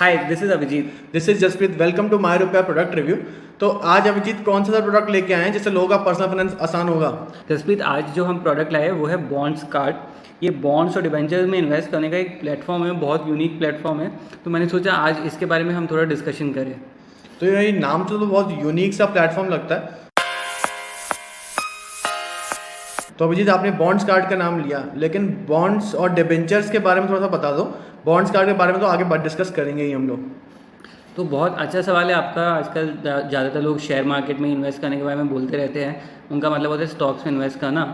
Hi, this is Abhijeet. This is Jaspreet. Welcome to my Rupaya product review. तो आज अभिजीत कौन सा प्रोडक्ट लेके आए हैं जिससे लोगों का पर्सनल फाइनेंस आसान होगा? जसप्रीत, आज जो हम प्रोडक्ट लाए हैं वो है बॉन्ड्स कार्ड। ये बॉन्ड्स और डिबेंचर्स में इन्वेस्ट करने का एक प्लेटफॉर्म है, बहुत यूनिक प्लेटफॉर्म है। तो मैंने सोचा आज इसके बारे में हम थोड़ा डिस्कशन करें। तो ये नाम तो बहुत यूनिक सा प्लेटफॉर्म लगता है। तो अभिजीत, आपने बॉन्ड्स कार्ड का नाम लिया, लेकिन बॉन्ड्स और डिबेंचर्स के बारे में थोड़ा सा बता दो। बॉन्ड्स कार्ड के बारे में तो आगे बात डिस्कस करेंगे ही हम लोग। तो बहुत अच्छा सवाल है आपका। आजकल ज़्यादातर लोग शेयर मार्केट में इन्वेस्ट करने के बारे में बोलते रहते हैं। उनका मतलब होता है स्टॉक्स में इन्वेस्ट करना।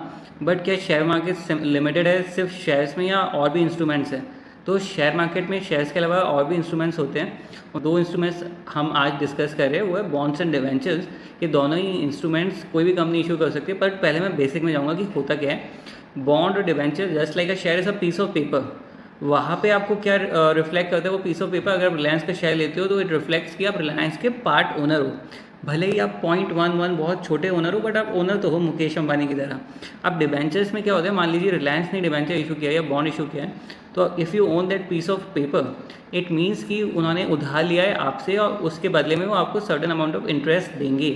बट क्या शेयर मार्केट लिमिटेड है सिर्फ शेयर्स में, या और भी इंस्ट्रूमेंट्स हैं? तो शेयर मार्केट में शेयर्स के अलावा और भी इंस्ट्रूमेंट्स होते हैं, और दो इंस्ट्रूमेंट्स हम आज डिस्कस कर रहे हैं, वो है बॉन्ड्स एंड डिवेंचर्स। ये दोनों ही इंस्ट्रूमेंट्स कोई भी कंपनी इशू कर सकती है। पर पहले मैं बेसिक में जाऊँगा कि होता क्या है। बॉन्ड और debenture just like a share is a piece of paper. वहाँ पे आपको क्या रिफ्लेक्ट करता है वो पीस ऑफ पेपर? अगर रिलायंस का शेयर लेते हो तो इट रिफ्लेक्ट्स कि आप रिलायंस के पार्ट ओनर हो। भले ही आप 0.11 बहुत छोटे ओनर हो, बट आप ओनर तो हो मुकेश अंबानी की तरह। अब डिबेंचर्स में क्या होता है, मान लीजिए रिलायंस ने डिबेंचर इशू किया या बॉन्ड इशू किया है, तो if you own that piece of paper, it means कि उन्होंने उधार लिया है आपसे और उसके बदले में वो आपको सर्टेन अमाउंट ऑफ इंटरेस्ट देंगे।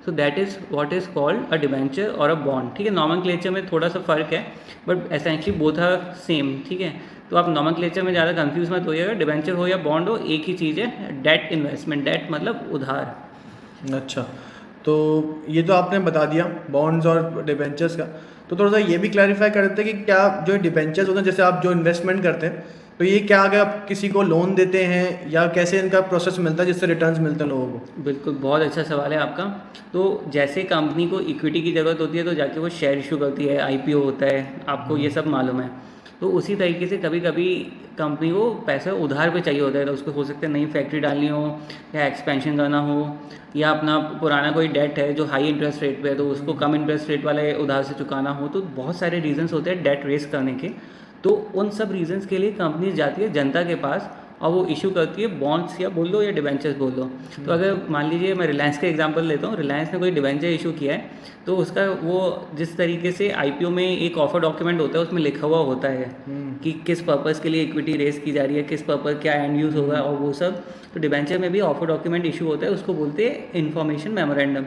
So that is what is called a debenture और अ बॉन्ड। ठीक है, नॉमेनक्लेचर में थोड़ा सा फ़र्क है, but essentially both are same. ठीक है, तो आप नॉमेनक्लेचर में ज़्यादा कंफ्यूज मत होइएगा। डिबेंचर हो या बॉन्ड हो, एक ही चीज़ है, डेट इन्वेस्टमेंट। डेट मतलब उधार। अच्छा, तो ये तो आपने बता दिया बॉन्ड्स और डिबेंचर्स का। तो थोड़ा सा ये भी क्लैरिफाई कर देते हैं कि क्या जो डिबेंचर्स होते हैं, जैसे आप जो इन्वेस्टमेंट करते हैं, तो ये क्या अगर आप किसी को लोन देते हैं या कैसे इनका प्रोसेस मिलता है जिससे रिटर्न्स मिलते हैं लोगों को? बिल्कुल, बहुत अच्छा सवाल है आपका। तो जैसे कंपनी को इक्विटी की ज़रूरत होती है तो जाके वो शेयर इशू करती है, आईपीओ होता है, आपको ये सब मालूम है। तो उसी तरीके से कभी कभी कंपनी को पैसा उधार पे चाहिए होता है। तो उसको हो सकता है नई फैक्ट्री डालनी हो, या एक्सपेंशन करना हो, या अपना पुराना कोई डेट है जो हाई इंटरेस्ट रेट पे है तो उसको कम इंटरेस्ट रेट वाले उधार से चुकाना हो। तो बहुत सारे रीजंस होते हैं डेट रेस करने के। तो उन सब रीजंस के लिए कंपनी जाती है जनता के पास और वो इशू करती है बॉन्ड्स, या बोल दो या डिबेंचर्स बोल दो। तो अगर मान लीजिए मैं रिलायंस का एग्जांपल लेता हूँ, रिलायंस ने कोई डिबेंचर इशू किया है, तो उसका वो जिस तरीके से आईपीओ में एक ऑफर डॉक्यूमेंट होता है उसमें लिखा हुआ होता है कि किस पर्पज़ के लिए इक्विटी रेस की जा रही है, किस पर्पज़ क्या एंड यूज़ होगा और वो सब। तो डिबेंचर में भी ऑफर डॉक्यूमेंट इशू होता है, उसको बोलते हैं information memorandum.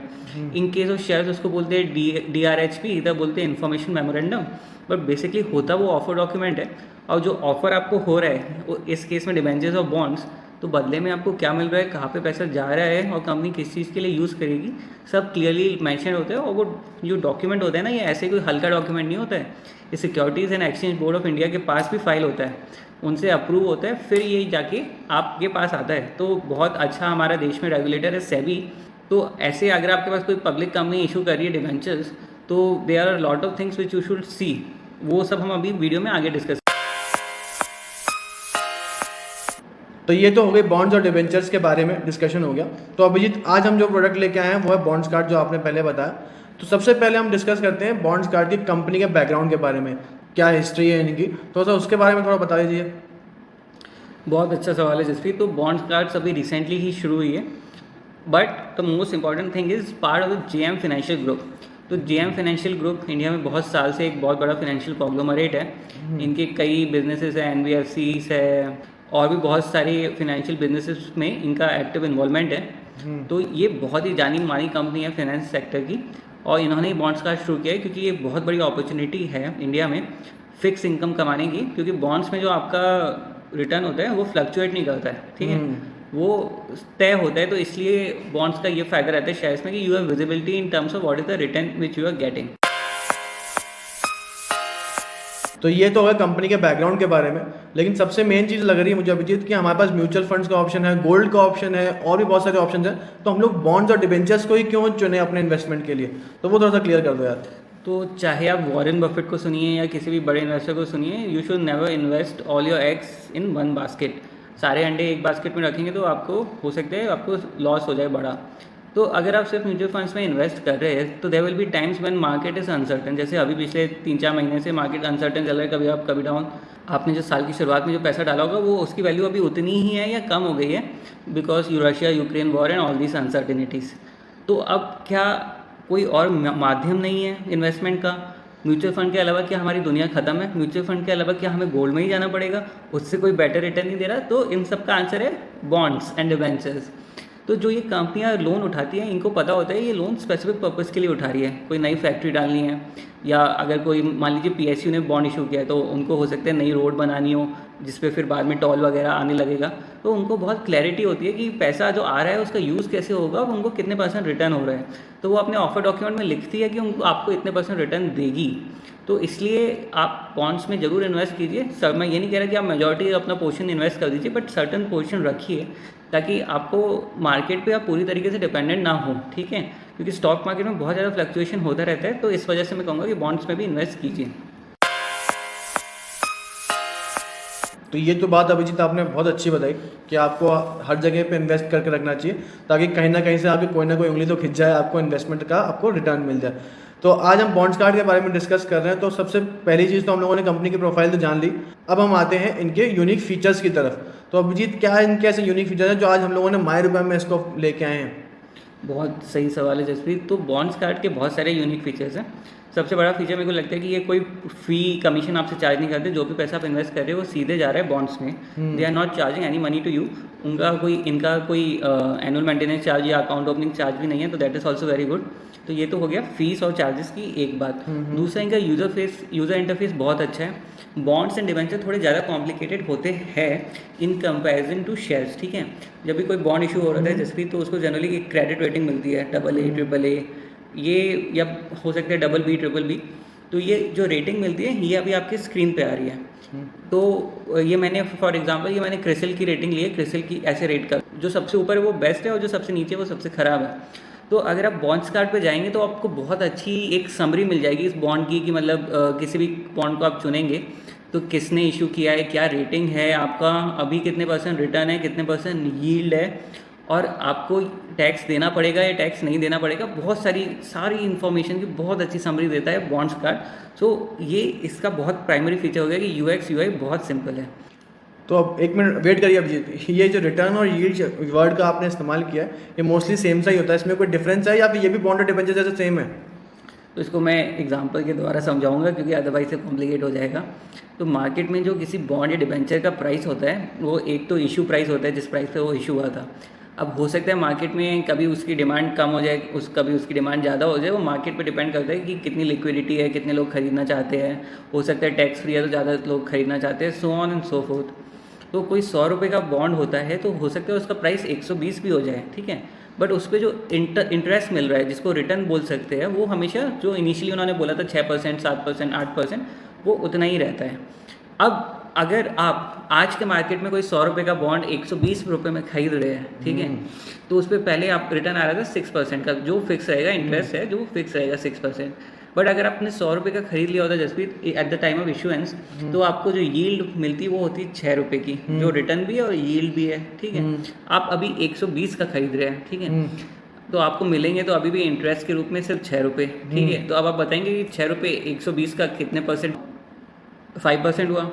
In case of shares उसको बोलते हैं DRHP, इधर बोलते हैं इन्फॉर्मेशन मेमोरेंडम। बट बेसिकली होता वो ऑफर डॉक्यूमेंट है। और जो ऑफर आपको हो रहा है वो इस केस में डिबेंचर्स और बॉन्ड्स, तो बदले में आपको क्या मिल रहा है, कहाँ पे पैसा जा रहा है और कंपनी किस चीज़ के लिए यूज़ करेगी, सब क्लियरली मेंशन होता है। और वो जो डॉक्यूमेंट होता है ना, ये ऐसे कोई हल्का डॉक्यूमेंट नहीं होता है। ये securities and exchange board of India के पास भी फाइल होता है, उनसे अप्रूव होता है, फिर ये जाके आपके पास आता है। तो बहुत अच्छा हमारा देश में रेगुलेटर है सेबी। तो ऐसे अगर आपके पास कोई पब्लिक कंपनी इशू कर रही है डिबेंचर्स, तो there are lot of things which you should see. वो सब हम अभी वीडियो में आगे डिस्कस। तो ये तो हो गई बॉन्ड्स और डिबेंचर्स के बारे में डिस्कशन हो गया। तो अभिजीत, आज हम जो प्रोडक्ट लेके आए हैं वो है बॉन्ड्स कार्ड, जो आपने पहले बताया। तो सबसे पहले हम डिस्कस करते हैं बॉन्ड्स कार्ड की कंपनी के बैकग्राउंड के बारे में, क्या हिस्ट्री है इनकी, तो सा उसके बारे में थोड़ा बता दीजिए। बहुत अच्छा सवाल है जसप्रीत। तो बॉन्ड्स कार्ड्स अभी रिसेंटली ही शुरू हुई है, but the most important thing is part of the JM financial group. तो JM फाइनेंशियल ग्रुप इंडिया में बहुत साल से एक बहुत बड़ा फाइनेंशियल कॉन्ग्लोमरेट है। इनके कई बिजनेसेस हैं, NBFCs है, और भी बहुत सारी फाइनेंशियल बिजनेसेस में इनका एक्टिव इन्वॉल्वमेंट है। तो ये बहुत ही जानी मानी कंपनी है फाइनेंस सेक्टर की, और इन्होंने बॉन्ड्स कार्ड शुरू किया है क्योंकि ये बहुत बड़ी अपॉर्चुनिटी है इंडिया में फिक्स इनकम कमाने की। क्योंकि बॉन्ड्स में जो आपका रिटर्न होता है वो फ्लक्चुएट नहीं करता है, ठीक है, वो तय होता है। तो इसलिए बॉन्ड्स का ये फायदा रहता है शेयर्स में कि you have visibility in terms of what is the return which you are getting. तो ये तो होगा कंपनी के बैकग्राउंड के बारे में, लेकिन सबसे मेन चीज़ लग रही है मुझे अभिजीत कि हमारे पास म्यूचुअल फंड्स का ऑप्शन है, गोल्ड का ऑप्शन है, और भी बहुत सारे ऑप्शन हैं। तो हम लोग बॉन्ड्स और डिबेंचर्स को ही क्यों चुने अपने इन्वेस्टमेंट के लिए? तो वो थोड़ा सा क्लियर कर दो यार। तो चाहे आप वॉरेन बफेट को सुनिए या किसी भी बड़े इन्वेस्टर को सुनिए, you should never invest all your eggs in one basket. सारे अंडे एक बास्केट में रखेंगे तो आपको हो सकता है आपको लॉस हो जाए बड़ा। तो अगर आप सिर्फ म्यूचुअल फंड्स में इन्वेस्ट कर रहे हैं तो there will be times when market is uncertain. जैसे अभी पिछले 3-4 महीने से मार्केट अनसर्टन चल रहा है, कभी अप कभी डाउन। आपने जो साल की शुरुआत में जो पैसा डाला होगा वो उसकी वैल्यू अभी उतनी ही है या कम हो गई है, because Russia Ukraine war and all this uncertainties. तो अब क्या कोई और माध्यम नहीं है इन्वेस्टमेंट का? म्यूचुअल फंड के अलावा क्या हमारी दुनिया खत्म है? म्यूचुअल फंड के अलावा क्या हमें गोल्ड में ही जाना पड़ेगा? उससे कोई बेटर रिटर्न नहीं दे रहा? तो इन सब का आंसर है बॉन्ड्स एंड डिबेंचर्स। तो जो ये कंपनियां लोन उठाती हैं, इनको पता होता है ये लोन स्पेसिफिक पर्पस के लिए उठा रही है। कोई नई फैक्ट्री डालनी है, या अगर कोई मान लीजिए पीएसयू ने बॉन्ड इशू किया है, तो उनको हो सकता है नई रोड बनानी हो जिस पे फिर बाद में टोल वगैरह आने लगेगा। तो उनको बहुत क्लैरिटी होती है कि पैसा जो आ रहा है उसका यूज़ कैसे होगा और उनको कितने % रिटर्न हो रहा है। तो वो अपने ऑफर डॉक्यूमेंट में लिखती है कि उनको आपको इतने % रिटर्न देगी। तो इसलिए आप बॉन्ड्स में ज़रूर इन्वेस्ट कीजिए। सर मैं ये नहीं कह रहा कि आप मेजॉरिटी अपना पोर्शन इन्वेस्ट कर दीजिए, बट सर्टन पोर्शन रखिए ताकि आपको मार्केट पे आप पूरी तरीके से डिपेंडेंट ना हो, ठीक है। क्योंकि स्टॉक मार्केट में बहुत ज़्यादा फ्लक्चुएशन होता रहता है, तो इस वजह से मैं कहूँगा कि बॉन्ड्स में भी इन्वेस्ट कीजिए। तो ये तो बात अभिजीत आपने बहुत अच्छी बताई कि आपको हर जगह पे इन्वेस्ट करके रखना चाहिए, ताकि कहीं ना कहीं से आपकी कोई ना कोई उंगली तो खिंच जाए, आपको इन्वेस्टमेंट का आपको रिटर्न मिल जाए। तो आज हम बॉन्ड्स कार्ड के बारे में डिस्कस कर रहे हैं। तो सबसे पहली चीज़ तो हम लोगों ने कंपनी की प्रोफाइल तो जान ली, अब हम आते हैं इनके यूनिक फीचर्स की तरफ। तो अभिजीत क्या इनके ऐसे यूनिक फीचर्स हैं जो आज हम लोगों ने माय रुपये में इसको लेके आए हैं? बहुत सही सवाल है जसप्रीत। तो बॉन्ड्स कार्ड के बहुत सारे यूनिक फीचर्स हैं। सबसे बड़ा फीचर मेरे को लगता है कि ये कोई फ़ी कमीशन आपसे चार्ज नहीं करते। जो भी पैसा आप इन्वेस्ट कर रहे हो वो सीधे जा रहा है बॉन्ड्स में। They are not charging any money to you. इनका कोई एनुअल मेंटेनेंस चार्ज या अकाउंट ओपनिंग चार्ज भी नहीं है, तो that is also very good. तो ये तो हो गया फीस और चार्जेस की एक बात। दूसरा, इनका यूज़र इंटरफेस बहुत अच्छा है। बॉन्ड्स एंड डिबेंचर थोड़े ज़्यादा कॉम्प्लिकेटेड होते हैं इन कंपैरिजन टू शेयर्स, ठीक है। जब भी कोई बॉन्ड इशू हो रहा है जसप्रीत, तो उसको जनरली एक क्रेडिट रेटिंग मिलती है, AA, AAA, ये या हो सकता है BB, BBB। तो ये जो रेटिंग मिलती है ये अभी आपकी स्क्रीन पे आ रही है। तो ये मैंने फॉर एग्जांपल ये मैंने क्रिसिल की रेटिंग ली है। क्रिसिल की ऐसे रेट कर, जो सबसे ऊपर है वो बेस्ट है और जो सबसे नीचे है वो सबसे ख़राब है। तो अगर आप बॉन्ड्स कार्ड पे जाएंगे तो आपको बहुत अच्छी एक समरी मिल जाएगी इस बॉन्ड की, कि मतलब किसी भी बॉन्ड को आप चुनेंगे तो किसने इशू किया है, क्या रेटिंग है आपका, अभी कितने % रिटर्न है, कितने % यील्ड है, और आपको टैक्स देना पड़ेगा या टैक्स नहीं देना पड़ेगा। बहुत सारी इन्फॉर्मेशन की बहुत अच्छी समरी देता है बॉन्ड्स कार्ड। सो ये इसका बहुत प्राइमरी फीचर हो गया कि UX UI बहुत सिंपल है। तो अब एक मिनट वेट करिए अभिजीत, ये जो रिटर्न और यील्ड वर्ड का आपने इस्तेमाल किया है, ये मोस्टली सेम सा ही होता है, इसमें कोई डिफरेंस है या फिर ये भी बॉन्ड और डिबेंचर जैसे सेम है? तो इसको मैं एग्जांपल के द्वारा समझाऊंगा, क्योंकि अदरवाइज से कॉम्प्लिकेट हो जाएगा। तो मार्केट में जो किसी बॉन्ड या डिबेंचर का प्राइस होता है, वो एक तो इशू प्राइस होता है जिस प्राइस पे वो इशू हुआ था। अब हो सकता है मार्केट में कभी उसकी डिमांड कम हो जाए, कभी उसकी डिमांड ज़्यादा हो जाए। वो मार्केट पे डिपेंड करता है कि कितनी लिक्विडिटी है, कितने लोग खरीदना चाहते हैं। हो सकता है टैक्स फ्री है तो ज़्यादा लोग खरीदना चाहते हैं, so on and so fourth. तो कोई 100 रुपये का बॉन्ड होता है तो हो सकता है उसका प्राइस 120 भी हो जाए, ठीक है। बट उस पर जो इंटरेस्ट मिल रहा है, जिसको रिटर्न बोल सकते हैं, वो हमेशा जो इनिशियली उन्होंने बोला था 6%, 7%, 8%, वो उतना ही रहता है। अब अगर आप आज के मार्केट में कोई 100 रुपये का बॉन्ड 120 रुपये में खरीद रहे हैं, ठीक है, तो उस पर पहले आप रिटर्न आ रहा था 6% का, जो फिक्स रहेगा, इंटरेस्ट है जो फिक्स रहेगा 6%। बट अगर आपने 100 रुपये का खरीद लिया होता Jaspreet at the time of issuance, तो आपको जो यील्ड मिलती वो होती 6 रुपये की, जो रिटर्न भी है और यील्ड भी है, ठीक है। आप अभी 120 का खरीद रहे हैं, ठीक है, तो आपको मिलेंगे तो अभी भी इंटरेस्ट के रूप में सिर्फ 6 रुपये, ठीक है। तो अब आप बताएंगे कि 6 रुपये 120 का कितने %? 5% हुआ।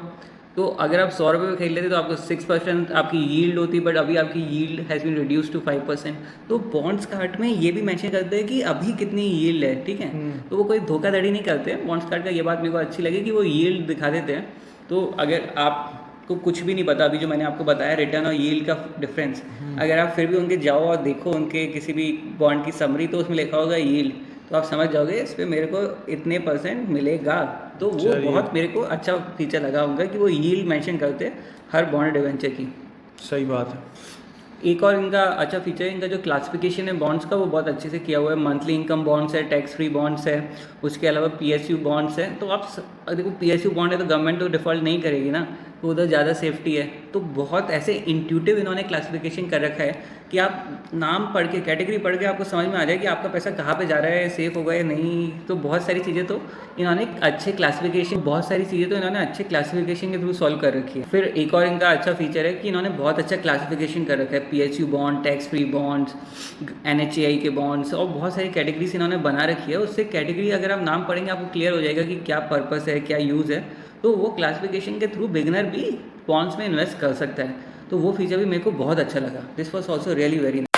तो अगर आप 100 रुपये में खरीद लेते तो आपको 6% आपकी यील्ड होती, बट अभी आपकी yield has been reduce to 5%। तो बॉन्ड्स कार्ड में ये भी मेंशन करते हैं कि अभी कितनी यील्ड है, ठीक है। तो वो कोई धोखाधड़ी नहीं करते हैं बॉन्ड्स कार्ड का। ये बात मेरे को अच्छी लगी कि वो यील्ड दिखा देते हैं। तो अगर आपको कुछ भी नहीं पता, अभी जो मैंने आपको बताया रिटर्न और यील्ड का डिफरेंस, अगर आप फिर भी उनके जाओ और देखो उनके किसी भी बॉन्ड की समरी, तो उसमें लिखा होगा यील्ड, तो आप समझ जाओगे इस पर मेरे को इतने % मिलेगा। तो वो बहुत मेरे को अच्छा फीचर लगा उनका कि वो यील्ड मेंशन करते हैं हर बॉन्ड डिवेंचर की। सही बात है। एक और इनका अच्छा फीचर है, इनका जो क्लासिफिकेशन है बॉन्ड्स का, वो बहुत अच्छे से किया हुआ है। मंथली इनकम बॉन्ड्स है, टैक्स फ्री बॉन्ड्स है, उसके अलावा PSU बॉन्ड्स है। तो आप देखो PSU बॉन्ड है तो गवर्नमेंट तो डिफ़ॉल्ट नहीं करेगी ना, तो उधर ज़्यादा सेफ्टी है। तो बहुत ऐसे इंट्यूटिव इन्होंने क्लासिफिकेशन कर रखा है कि आप नाम पढ़ के, कैटेगरी पढ़ के आपको समझ में आ जाए कि आपका पैसा कहाँ पे जा रहा है, सेफ होगा या नहीं। तो बहुत सारी चीज़ें तो इन्होंने अच्छे क्लासिफिकेशन के थ्रू सॉल्व कर रखी है। फिर एक और इनका अच्छा फीचर है कि इन्होंने बहुत अच्छा क्लासिफिकेशन कर रखा है। PSU bond, tax free bonds, NHAI के बॉन्ड्स, और बहुत सारी कैटेगरीज इन्होंने बना रखी है। उससे कैटेगरी अगर आप नाम पढ़ेंगे आपको क्लियर हो जाएगा कि क्या पर्पस है, क्या यूज़ है। तो वो क्लासिफिकेशन के थ्रू बिगनर भी बॉन्ड्स में इन्वेस्ट कर सकता है। तो वो फीचर भी मेरे को बहुत अच्छा लगा। This was also really very nice.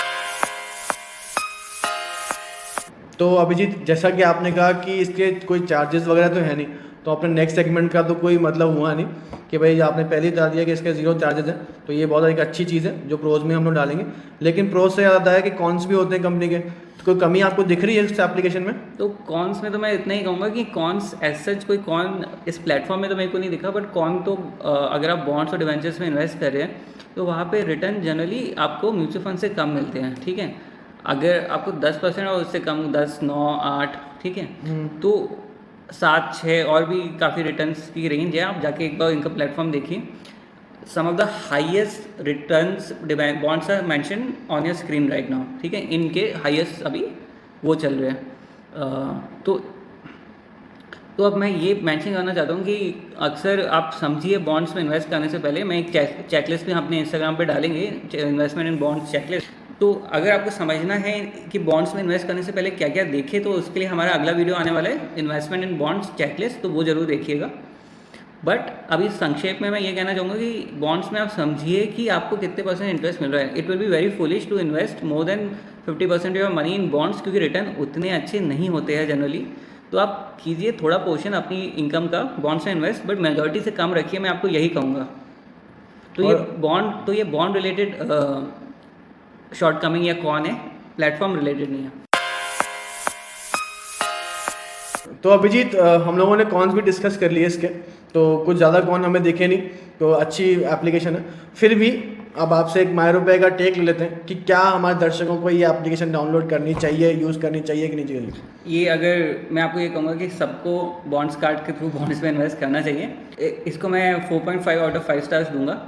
तो अभिजीत, जैसा कि आपने कहा कि इसके कोई चार्जेस वगैरह तो है नहीं, तो अपने नेक्स्ट सेगमेंट का तो कोई मतलब हुआ नहीं कि भाई आपने पहले ही बता दिया कि इसके 0 चार्जेस हैं, तो ये बहुत एक अच्छी चीज़ है जो प्रोज में हम लोग डालेंगे। लेकिन प्रोज से ज़्यादा है कि कॉन्स भी होते हैं कंपनी के, तो कोई कमी आपको दिख रही है इस एप्लीकेशन में? तो कॉन्स में तो मैं इतना ही कहूँगा कि कॉन्स एज सच कोई कॉन इस प्लेटफॉर्म में तो मेरे को नहीं दिखा, बट कॉन तो अगर आप बॉन्ड्स और डिवेंचर्स में इन्वेस्ट कर रहे हैं तो वहाँ पे रिटर्न जनरली आपको म्यूचुअल फंड से कम मिलते हैं, ठीक है। अगर आपको 10% और उससे कम 10, 9, 8, ठीक है, तो 7, 6 और भी काफ़ी रिटर्न्स की रेंज है। आप जाके एक बार इनका प्लेटफॉर्म देखिए। Some of the highest returns bonds are mention on your screen right now, ठीक है। इनके हाईएस्ट अभी वो चल रहे हैं। तो अब मैं ये मेंशन करना चाहता हूँ कि अक्सर आप समझिए बॉन्ड्स में इन्वेस्ट करने से पहले, मैं एक चेकलिस्ट भी अपने इंस्टाग्राम पे डालेंगे, इन्वेस्टमेंट इन बॉन्ड्स चेकलिस्ट। तो अगर आपको समझना है कि बॉन्ड्स में इन्वेस्ट करने से पहले क्या क्या देखें, तो उसके लिए हमारा अगला वीडियो आने वाला है, इन्वेस्टमेंट इन बॉन्ड्स चेकलिस्ट, तो वो ज़रूर देखिएगा। बट अभी संक्षेप में मैं ये कहना चाहूँगा कि बॉन्ड्स में आप समझिए कि आपको कितने % इंटरेस्ट मिल रहा है। It will be very foolish to invest more than 50% your money in bonds, क्योंकि रिटर्न उतने अच्छे नहीं होते हैं जनरली। तो आप कीजिए थोड़ा पोर्शन अपनी इनकम का बॉन्ड्स में इन्वेस्ट, बट मेजॉरिटी से कम रखिए, मैं आपको यही कहूँगा। तो ये बॉन्ड रिलेटेड शॉर्टकमिंग या कौन है, प्लेटफॉर्म रिलेटेड नहीं है। तो अभिजीत, हम लोगों ने कॉन्स भी डिस्कस कर लिए इसके, तो कुछ ज़्यादा कॉन हमें दिखे नहीं, तो अच्छी एप्लीकेशन है। फिर भी अब आपसे एक MyRuPay का टेक ले लेते हैं कि क्या हमारे दर्शकों को ये एप्लीकेशन डाउनलोड करनी चाहिए, यूज़ करनी चाहिए कि नहीं चाहिए? ये अगर मैं आपको ये कहूँगा कि सबको बॉन्ड्स कार्ड के थ्रू बॉन्ड्स में इन्वेस्ट करना चाहिए। इसको मैं 4.5 आउट ऑफ 5 स्टार्स दूंगा,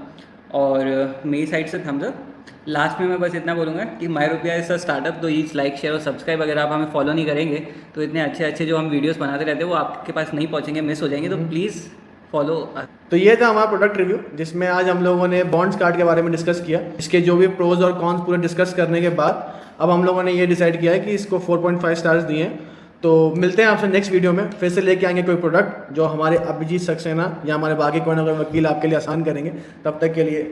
और मेरी साइड से थम्स अप। लास्ट में मैं बस इतना बोलूँगा कि MyRuPay इज अ स्टार्टअप, तो ईच लाइक, शेयर और सब्सक्राइब। अगर आप हमें फॉलो नहीं करेंगे तो इतने अच्छे अच्छे जो हम वीडियोस बनाते रहते हैं वो आपके पास नहीं पहुँचेंगे, मिस हो जाएंगे। तो प्लीज़ फॉलो। तो ये था हमारा प्रोडक्ट रिव्यू, जिसमें आज हम लोगों ने बॉन्ड्स कार्ड के बारे में डिस्कस किया। इसके जो भी प्रोज और कॉन्स पूरे डिस्कस करने के बाद अब हम लोगों ने ये डिसाइड किया है कि इसको 4.5 स्टार्स दिए हैं। तो मिलते हैं आपसे नेक्स्ट वीडियो में, फिर से लेके आएंगे कोई प्रोडक्ट जो हमारे अभिजीत सक्सेना या हमारे बाकी कोई ना कोई वकील आपके लिए आसान करेंगे। तब तक के लिए